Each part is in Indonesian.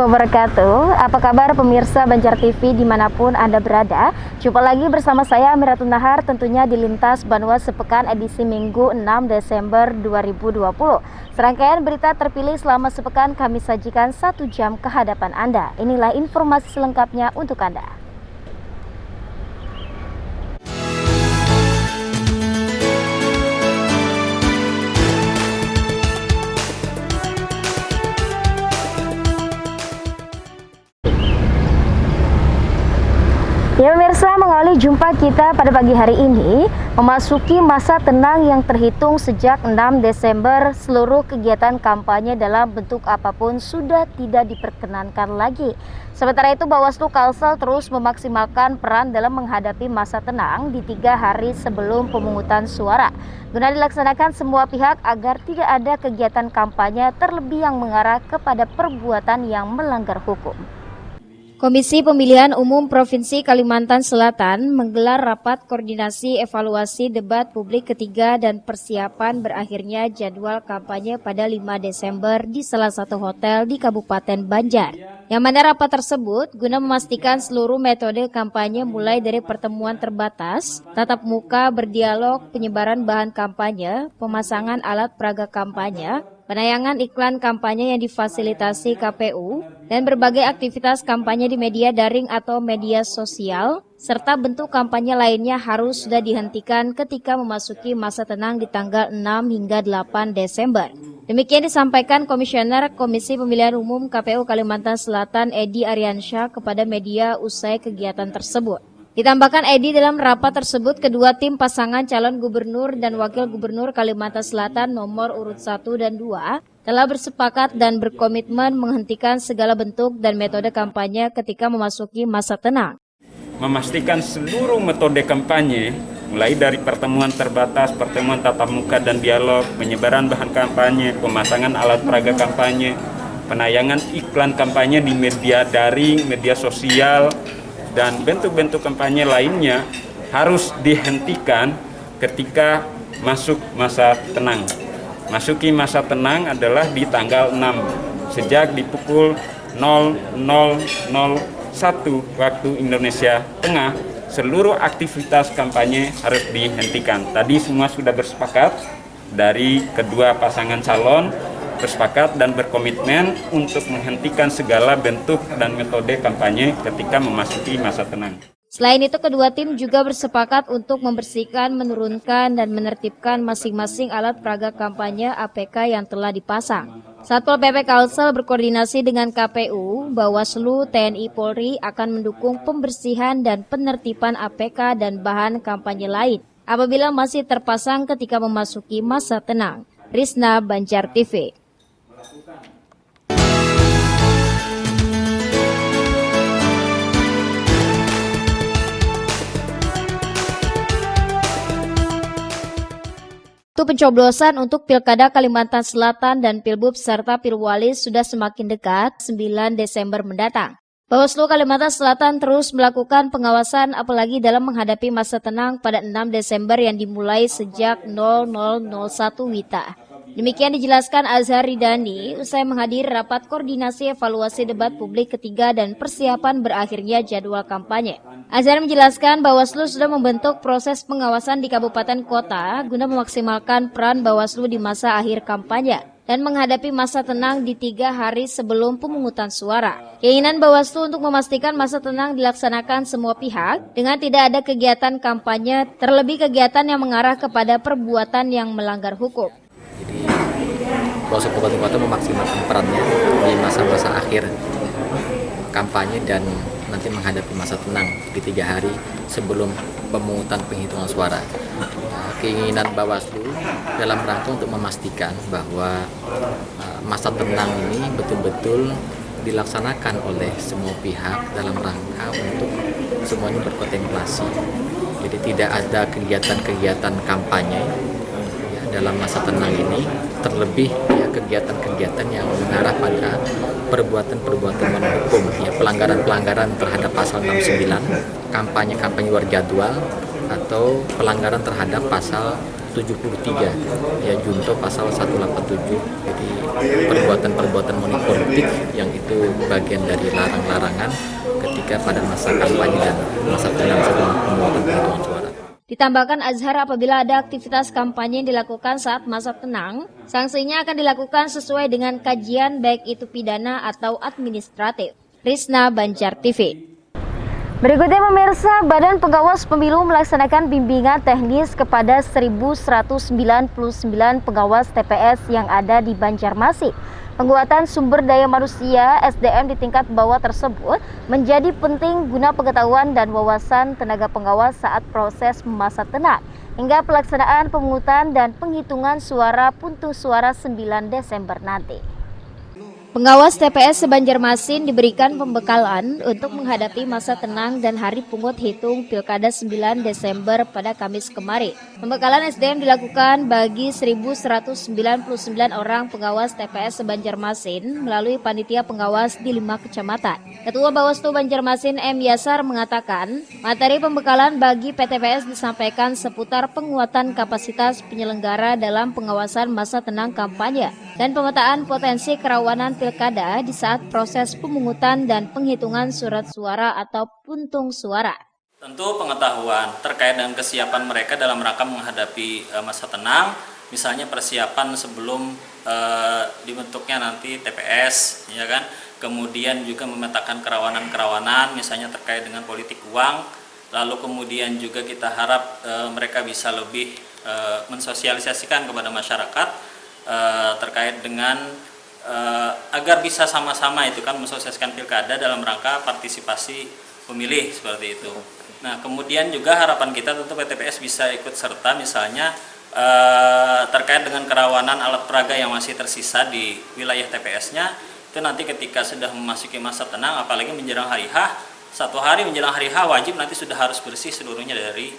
wabarakatuh. Apa kabar pemirsa Banjar TV dimanapun Anda berada? Jumpa lagi bersama saya Amiratun Nahar, tentunya di Lintas Banua Sepekan edisi Minggu 6 Desember 2020. Serangkaian berita terpilih selama sepekan kami sajikan 1 jam ke hadapan Anda. Inilah informasi selengkapnya untuk Anda. Ya pemirsa, mengawali jumpa kita pada pagi hari ini, memasuki masa tenang yang terhitung sejak 6 Desember, seluruh kegiatan kampanye dalam bentuk apapun sudah tidak diperkenankan lagi. Sementara itu, Bawaslu Kalsel terus memaksimalkan peran dalam menghadapi masa tenang di 3 hari sebelum pemungutan suara, guna dilaksanakan semua pihak agar tidak ada kegiatan kampanye terlebih yang mengarah kepada perbuatan yang melanggar hukum. Komisi Pemilihan Umum Provinsi Kalimantan Selatan menggelar rapat koordinasi evaluasi debat publik ketiga dan persiapan berakhirnya jadwal kampanye pada 5 Desember di salah satu hotel di Kabupaten Banjar. Yang mana rapat tersebut guna memastikan seluruh metode kampanye mulai dari pertemuan terbatas, tatap muka berdialog, penyebaran bahan kampanye, pemasangan alat peraga kampanye, penayangan iklan kampanye yang difasilitasi KPU, dan berbagai aktivitas kampanye di media daring atau media sosial, serta bentuk kampanye lainnya harus sudah dihentikan ketika memasuki masa tenang di tanggal 6 hingga 8 Desember. Demikian disampaikan Komisioner Komisi Pemilihan Umum KPU Kalimantan Selatan Edi Aryansyah kepada media usai kegiatan tersebut. Ditambahkan Edi, dalam rapat tersebut kedua tim pasangan calon gubernur dan wakil gubernur Kalimantan Selatan nomor urut 1 dan 2 telah bersepakat dan berkomitmen menghentikan segala bentuk dan metode kampanye ketika memasuki masa tenang. Memastikan seluruh metode kampanye, mulai dari pertemuan terbatas, pertemuan tatap muka dan dialog, penyebaran bahan kampanye, pemasangan alat peraga kampanye, penayangan iklan kampanye di media daring, media sosial, dan bentuk-bentuk kampanye lainnya harus dihentikan ketika masuk masa tenang. Masuki masa tenang adalah di tanggal 6, sejak di pukul 00.01 waktu Indonesia Tengah, seluruh aktivitas kampanye harus dihentikan. Tadi semua sudah bersepakat dari kedua pasangan calon, bersepakat dan berkomitmen untuk menghentikan segala bentuk dan metode kampanye ketika memasuki masa tenang. Selain itu, kedua tim juga bersepakat untuk membersihkan, menurunkan, dan menertibkan masing-masing alat peraga kampanye APK yang telah dipasang. Satpol PP Kalsel berkoordinasi dengan KPU, Bawaslu, TNI Polri akan mendukung pembersihan dan penertiban APK dan bahan kampanye lain apabila masih terpasang ketika memasuki masa tenang. Rizna, Banjar TV. Pencoblosan untuk Pilkada Kalimantan Selatan dan Pilbub serta Pilwali sudah semakin dekat 9 Desember mendatang. Bawaslu Kalimantan Selatan terus melakukan pengawasan apalagi dalam menghadapi masa tenang pada 6 Desember yang dimulai sejak 00.01 WITA. Demikian dijelaskan Azhar Ridani usai menghadiri rapat koordinasi evaluasi debat publik ketiga dan persiapan berakhirnya jadwal kampanye. Azhar menjelaskan Bawaslu sudah membentuk proses pengawasan di kabupaten kota guna memaksimalkan peran Bawaslu di masa akhir kampanye dan menghadapi masa tenang di 3 hari sebelum pemungutan suara. Keinginan Bawaslu untuk memastikan masa tenang dilaksanakan semua pihak dengan tidak ada kegiatan kampanye, terlebih kegiatan yang mengarah kepada perbuatan yang melanggar hukum. Jadi Bawaslu Kabupaten Kota memaksimalkan perannya di masa-masa akhir kampanye dan nanti menghadapi masa tenang di 3 hari sebelum pemungutan penghitungan suara. Keinginan Bawaslu dalam rangka untuk memastikan bahwa masa tenang ini betul-betul dilaksanakan oleh semua pihak dalam rangka untuk semuanya berkontemplasi. Jadi tidak ada kegiatan-kegiatan kampanye dalam masa tenang ini, terlebih kegiatan-kegiatan yang mengarah pada perbuatan-perbuatan melanggar hukum, pelanggaran-pelanggaran terhadap pasal 69, kampanye-kampanye luar jadwal, atau pelanggaran terhadap pasal 73, junto pasal 187. seperti perbuatan-perbuatan politik yang itu bagian dari larangan-larangan ketika pada masa kampanye dan masa tenang sebelum pemungutan penghitungan suara. Ditambahkan Azhar, apabila ada aktivitas kampanye yang dilakukan saat masa tenang, sanksinya akan dilakukan sesuai dengan kajian baik itu pidana atau administratif. Risna, Banjar TV. Berikutnya pemirsa, Badan Pengawas Pemilu melaksanakan bimbingan teknis kepada 1.199 pengawas TPS yang ada di Banjarmasin. Penguatan sumber daya manusia (SDM) di tingkat bawah tersebut menjadi penting guna pengetahuan dan wawasan tenaga pengawas saat proses masa tenang hingga pelaksanaan pemungutan dan penghitungan suara puntung suara 9 Desember nanti. Pengawas TPS se-Banjarmasin diberikan pembekalan untuk menghadapi masa tenang dan hari pungut hitung Pilkada 9 Desember pada Kamis kemarin. Pembekalan SDM dilakukan bagi 1.199 orang pengawas TPS se-Banjarmasin melalui panitia pengawas di 5 kecamatan. Ketua Bawaslu Banjarmasin M. Yasar mengatakan, materi pembekalan bagi PTPS disampaikan seputar penguatan kapasitas penyelenggara dalam pengawasan masa tenang kampanye dan pemetaan potensi kerawanan pilkada di saat proses pemungutan dan penghitungan surat suara atau puntung suara. Tentu pengetahuan terkait dengan kesiapan mereka dalam rangka menghadapi masa tenang, misalnya persiapan sebelum dibentuknya nanti TPS, ya kan? Kemudian juga memetakan kerawanan-kerawanan, misalnya terkait dengan politik uang. Lalu kemudian juga kita harap mereka bisa lebih mensosialisasikan kepada masyarakat terkait dengan agar bisa sama-sama itu kan mensosialisasikan pilkada dalam rangka partisipasi pemilih seperti itu. Nah, kemudian juga harapan kita tentu PTPS bisa ikut serta misalnya terkait dengan kerawanan alat peraga yang masih tersisa di wilayah TPS-nya. Itu nanti ketika sudah memasuki masa tenang, apalagi menjelang hari H, 1 hari menjelang hari H wajib nanti sudah harus bersih seluruhnya dari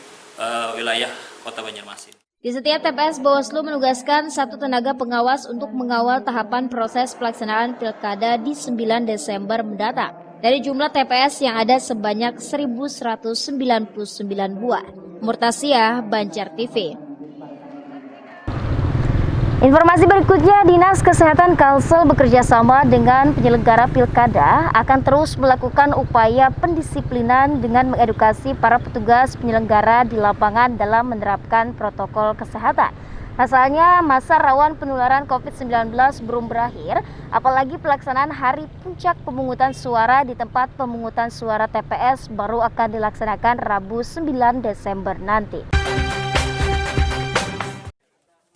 wilayah Kota Banjarmasin. Di setiap TPS, Bawaslu menugaskan 1 tenaga pengawas untuk mengawal tahapan proses pelaksanaan pilkada di 9 Desember mendatang. Dari jumlah TPS yang ada sebanyak 1.199 buah. Murtasia, Banjar TV. Informasi berikutnya, Dinas Kesehatan Kalsel bekerjasama dengan penyelenggara pilkada akan terus melakukan upaya pendisiplinan dengan mengedukasi para petugas penyelenggara di lapangan dalam menerapkan protokol kesehatan. Pasalnya, masa rawan penularan COVID-19 belum berakhir, apalagi pelaksanaan hari puncak pemungutan suara di tempat pemungutan suara TPS baru akan dilaksanakan Rabu 9 Desember nanti.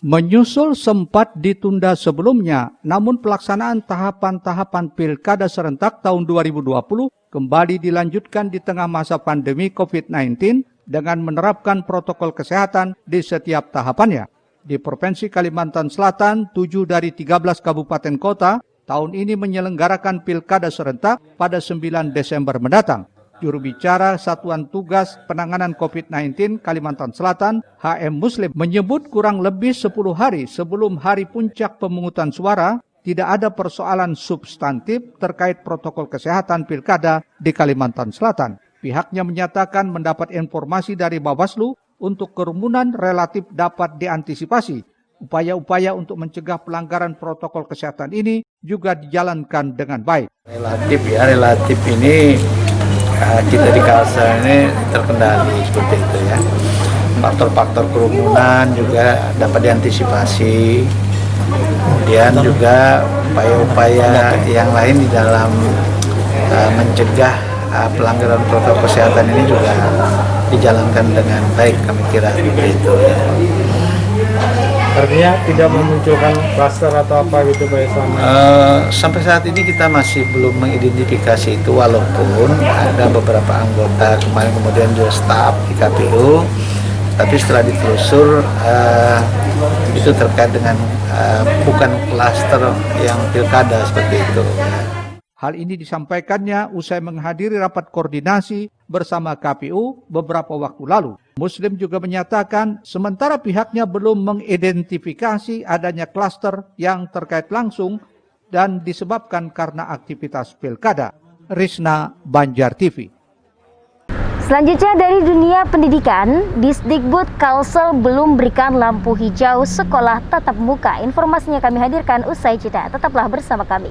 Menyusul sempat ditunda sebelumnya, namun pelaksanaan tahapan-tahapan pilkada serentak tahun 2020 kembali dilanjutkan di tengah masa pandemi COVID-19 dengan menerapkan protokol kesehatan di setiap tahapannya. Di Provinsi Kalimantan Selatan, 7 dari 13 kabupaten kota tahun ini menyelenggarakan pilkada serentak pada 9 Desember mendatang. Juru bicara Satuan Tugas Penanganan COVID-19 Kalimantan Selatan, HM Muslim, menyebut kurang lebih 10 hari sebelum hari puncak pemungutan suara, tidak ada persoalan substantif terkait protokol kesehatan pilkada di Kalimantan Selatan. Pihaknya menyatakan mendapat informasi dari Bawaslu untuk kerumunan relatif dapat diantisipasi. Upaya-upaya untuk mencegah pelanggaran protokol kesehatan ini juga dijalankan dengan baik. Relatif ini kita di Kalsel ini terkendali seperti itu ya. Faktor-faktor kerumunan juga dapat diantisipasi. Kemudian juga upaya-upaya yang lain di dalam mencegah pelanggaran protokol kesehatan ini juga dijalankan dengan baik, kami kira seperti itu ya. Artinya tidak memunculkan klaster atau apa gitu Pak selama sampai saat ini kita masih belum mengidentifikasi itu, walaupun ada beberapa anggota kemarin kemudian juga staf di KPU, tapi setelah ditelusur itu terkait dengan bukan klaster yang pilkada seperti itu. Hal ini disampaikannya usai menghadiri rapat koordinasi bersama KPU beberapa waktu lalu. Muslim juga menyatakan sementara pihaknya belum mengidentifikasi adanya klaster yang terkait langsung dan disebabkan karena aktivitas pilkada. Risna, Banjar TV. Selanjutnya dari dunia pendidikan, Disdikbud Kalsel belum berikan lampu hijau sekolah tatap muka. Informasinya kami hadirkan usai jeda. Tetaplah bersama kami.